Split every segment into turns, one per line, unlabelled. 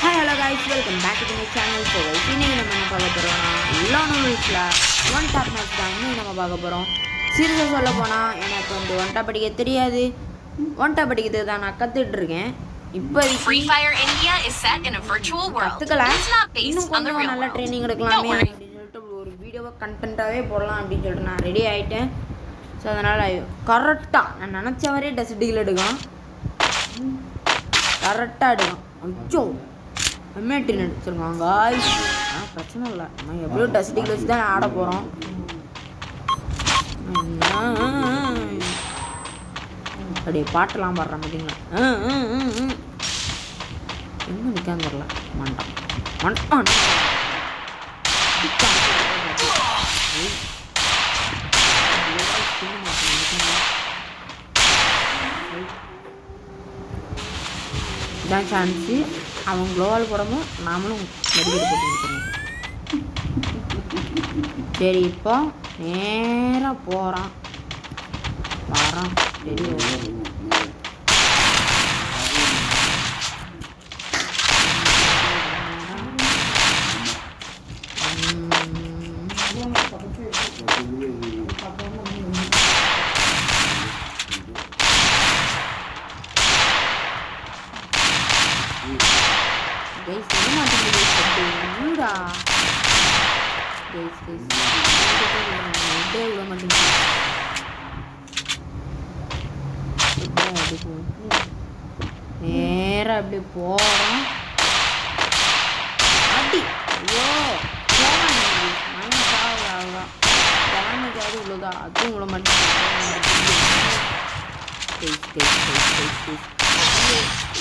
Hi hello guys, welcome back to my channel. So இன்னைக்கு நம்ம என்ன பார்க்க போறோம்னா லானோல்ஸ்ல ஒன் டாப் மேட்ச் தான் இன்னைக்கு நம்ம பார்க்க போறோம். சீரியஸா சொல்ல போனா எனக்கு வந்து ஒன் டாப் படிக்க தெரியாது. ஒன் டாப் படிக்கிறது தான் நான் கத்துட்டு இருக்கேன். இப்போ
Free Fire India is set in a virtual world. It's not based on the real
நல்ல
world.
ட்ரெய்னிங் எடுக்கலாமே அப்படினு சொல்லிட்டு ஒரு வீடியோவை கண்டென்ட்டாவே போடலாம் அப்படினு சொல்லிட்டு நான் ரெடி ஆயிட்டேன். ஸோ அதனால் கரெக்டாக நான் நினச்ச வரையே டெஸ்ட் டீல் எடுக்கலாம், கரெக்டாக எடுக்கலாம். ஐயோ எம்ஏடி நடிச்சிருக்காங்க காய்ஸ், பிரச்சனை இல்லை. நம்ம எப்படியோ டெஸ்ட் டீல் வச்சு தான் ஆட போகிறோம். அப்படியே பாட்டெல்லாம் பாடுற மாட்டீங்களா? எங்கே நிற்கான்னு தெரில. மண்டான் மண்டான் இதான் சான்ஸு. அவன் க்ளோவால் போடவும் நாமளும் மெடிக்கெட் போட்டு வச்சுருவோம். சரி இப்போ நேராக போகிறான் வரான். ரெடி guys, என்ன மாட்டேங்குது வீடா guys விட மாட்டேங்குது. நேராக அப்படி போகிறோம். அடி ஐயோ மைனஸ் ஆகுதா டேமேஜ் ஆகுது. இவ்வளோதா அதுவும் இவ்வளோ மாட்டேங்குது.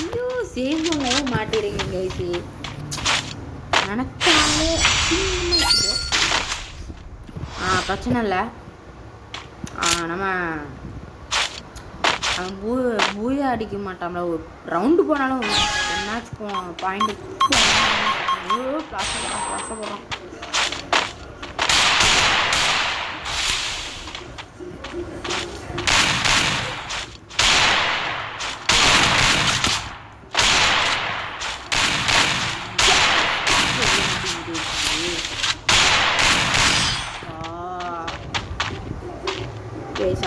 ஐயோ சேவ் பண்ணவும் மாட்டிருங்க கைஸு. நினச்சாலே பிரச்சனை இல்லை. நம்ம அவன் பூயா அடிக்க மாட்டான்ல. ஒரு ரவுண்டு போனாலும் மேட்ச் பாயிண்ட் போடுறான்.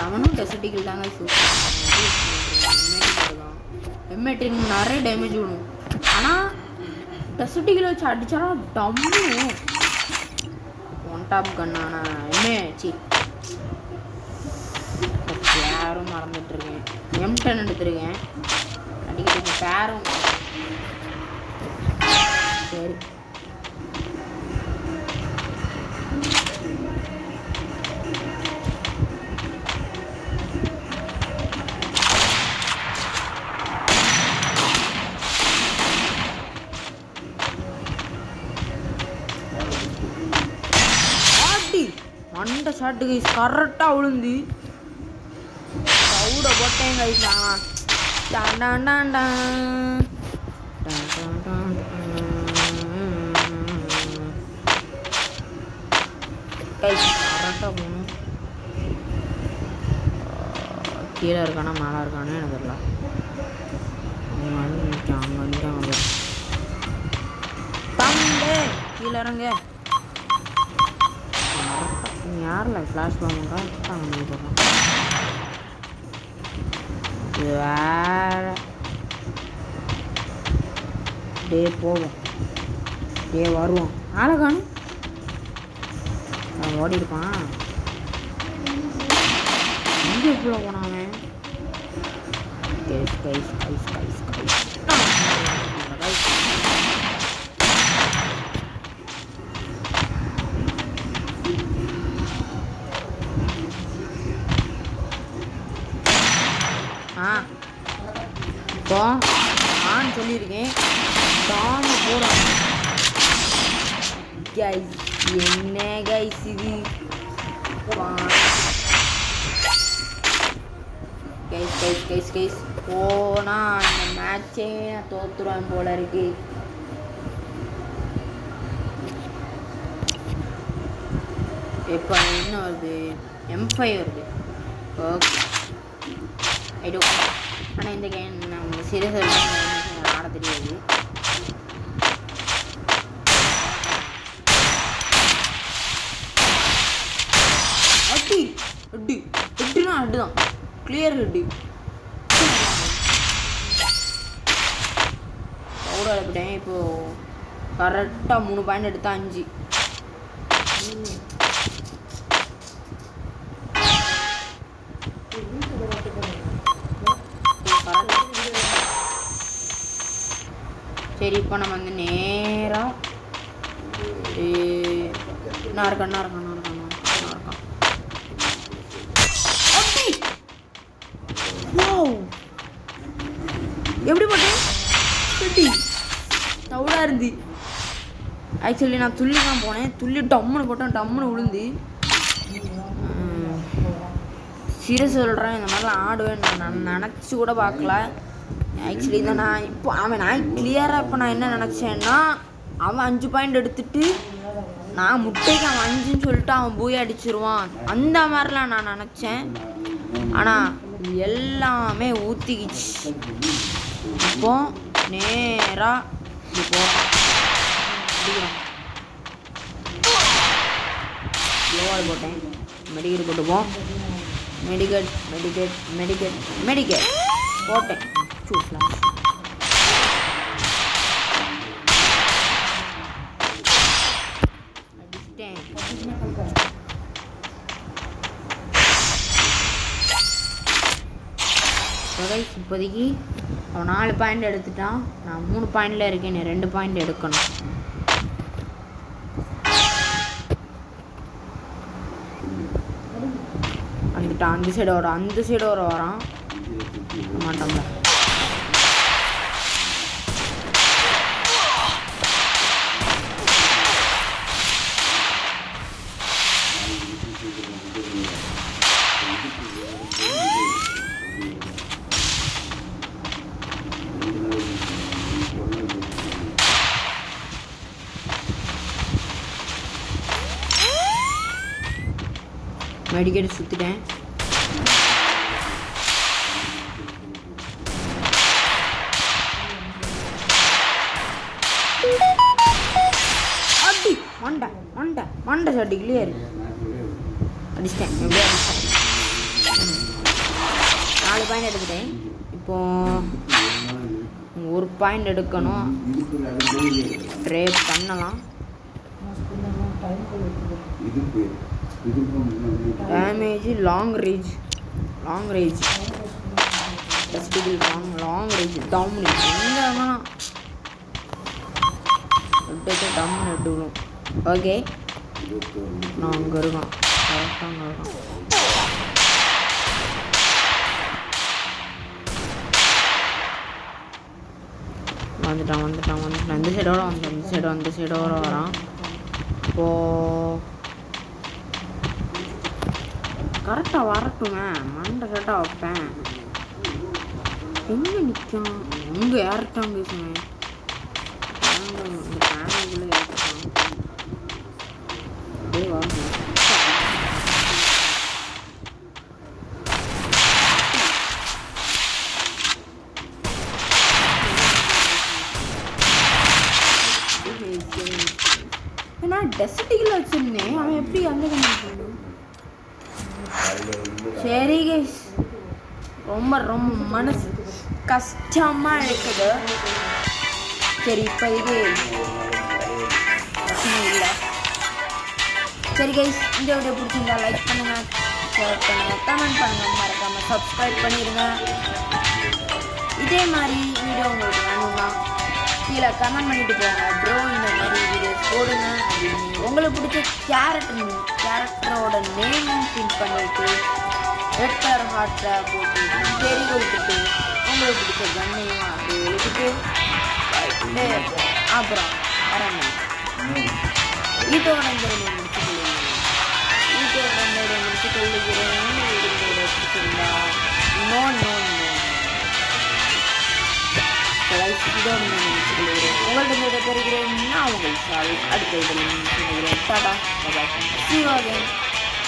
அவனும் டெசர்டிகள் தாங்க எம்ஏடின் நிறைய டேமேஜ் விடும். ஆனால் டெசர்டிகளை வச்சு அடித்தாலும் டம்மு ஒன் டாப் கண்ணான எம்ஏச்சி பேரும் மறந்துட்டுருக்கேன். M10 எடுத்துருக்கேன் அடிக்கிறதுக்கு பேரும். சரி மண்ட ஷாட்டு கைஸ் கரெக்டாக விழுந்து சவுட போட்டேன் கைஸ். கைஸ் கரெக்டாக போகணும். கீழே இருக்கானா மேலே இருக்கானே எனக்கு தெரியல. அங்கே தம்பே கீழே இறங்க. யாரில் ஃப்ளாஷ் பண்ணுறா தாங்க போடுறோம். இது வேற டே போவோம் டே வருவோம். ஆளகானு அவன் ஓடி இருப்பான். எங்கே எவ்வளோ போனான் guys guys guys guys guys இப்போ நான் சொல்லியிருக்கேன் டான் போடுறோம் கைஸ். என்ன கைஸ் இது கைஸ் கைஸ் கைஸ் கைஸ் போனால் இந்த மேட்சே நான் தோற்றுருவேன் போல இருக்கு. இப்போ என்ன வருது? M5 வருது. ஓகே ஐடோ. ஆனால் இந்த கேம் நம்ம சீரியஸாக ஆட தெரியாது. கிளியர் ஹெட்டு அவ்வளோ அழைப்பிட்டேன். இப்போது கரெக்டாக 3 பாயிண்ட் எடுத்தா 5. சரி இப்போ நம்ம வந்து நேராக நான் இருக்கான் எப்படி போட்டேன் தவிடா இருந்து. ஆக்சுவலி நான் துள்ளி தான் போனேன். துள்ளி டம்முன்னு போட்டேன். டம்முன்னு விழுந்து. சீரியஸ் சொல்கிறேன், இந்த மாதிரிலாம் ஆடுவேன் நான் நினச்சி கூட பார்க்கல. ஆக்சுவலி இந்த நான் இப்போ நான் கிளியராக இப்போ நான் என்ன நினச்சேன்னா, அவன் 5 பாயிண்ட் எடுத்துட்டு நான் முட்டைக்கு அவன் 5ன்னு சொல்லிட்டு அவன் போய் அடிச்சிருவான் அந்த மாதிரிலாம் நான் நினச்சேன். ஆனால் எல்லாமே ஊற்றிக்கிச்சு. இப்போ நேராக இப்போ லோவால் போட்டேன். மெடிக்கெட் போட்டுப்போம். மெடிக்கெட் போட்டேன். சூட்லாம் அடிச்சிட்டேன். இப்போதைக்கு அவன் 4 பாயிண்ட் எடுத்துட்டான். நான் 3 பாயிண்டில் இருக்கேன். 2 பாயிண்ட் எடுக்கணும். வந்துட்டான். அந்த சைடு வரான் மாட்டோம்ல. மெடிக்கெட் சுற்றிட்டேன். அடி மண்டை சாட்டி கிளியர் அடிச்சிட்டேன். எப்படியோ அடிச்சிட்டேன். 4 பாயிண்ட் எடுத்துட்டேன். இப்போ 1 பாயிண்ட் எடுக்கணும். ட்ரே பண்ணலாம். டேமேஜ் லாங் ரேஞ்ச் டஸ்டிபிள் லாங் ரேஞ்ச் டவுன் எங்கன்னா டம்னு எடுக்கணும். ஓகே நான் அங்கே இருக்கான். கரெக்டாக அங்கே இருக்கான். வந்துட்டான். இந்த சைடோட வரான். இப்போது கரெக்டாக வரட்டுமே. மண்டை கரெக்டாக வைப்பேன். எங்கே நிற்கும்? அங்கே ஏறட்டான் பேசுவேன். ஃபேமிலிக்குள்ளே ஏறட்டான். அப்படியே வரணும். நான் டெஸ்டிக்கில் வச்சுருந்தேன். அவன் எப்படி அங்கே கண்டுபிடிக்கணும்? சரி கைஸ், ரொம்ப மனசு கஷ்டமாக இருக்குது. சரி இப்போதைக்கு பிரச்சனை இல்லை. சரி கைஸ், இந்த வீடியோ பிடிச்சிருந்தா லைக் பண்ணுங்கள், ஷேர் பண்ணுங்கள், கமெண்ட் பண்ணுங்கள், மறக்காமல் சப்ஸ்கிரைப் பண்ணிடுங்க. இதே மாதிரி வீடியோ உங்களுக்கு வேணும்னா கீழே கமெண்ட் பண்ணிட்டு போங்க. ப்ரோ இந்த மாதிரி வீடியோஸ் போடுங்க அப்படின்னு உங்களுக்கு பிடிச்ச கேரக்டரோட நேமும் பின் பண்ணிவிட்டு ரெட் கலர் ஹார்ட்டை போட்டு தெரிய விட்டுட்டு உங்களுக்கு பிடிச்ச கண்ணையும் அப்படி எழுதிட்டு அப்புறம் வரணும். வீட்டோட முடிச்சு கொள்ளுகிறேன். பிடிச்சிருந்தா நோ உங்கள்கிட்ட பெறுகிறேன். நான் உங்கள் சால் அடுத்த இதில் டாடா. See you again.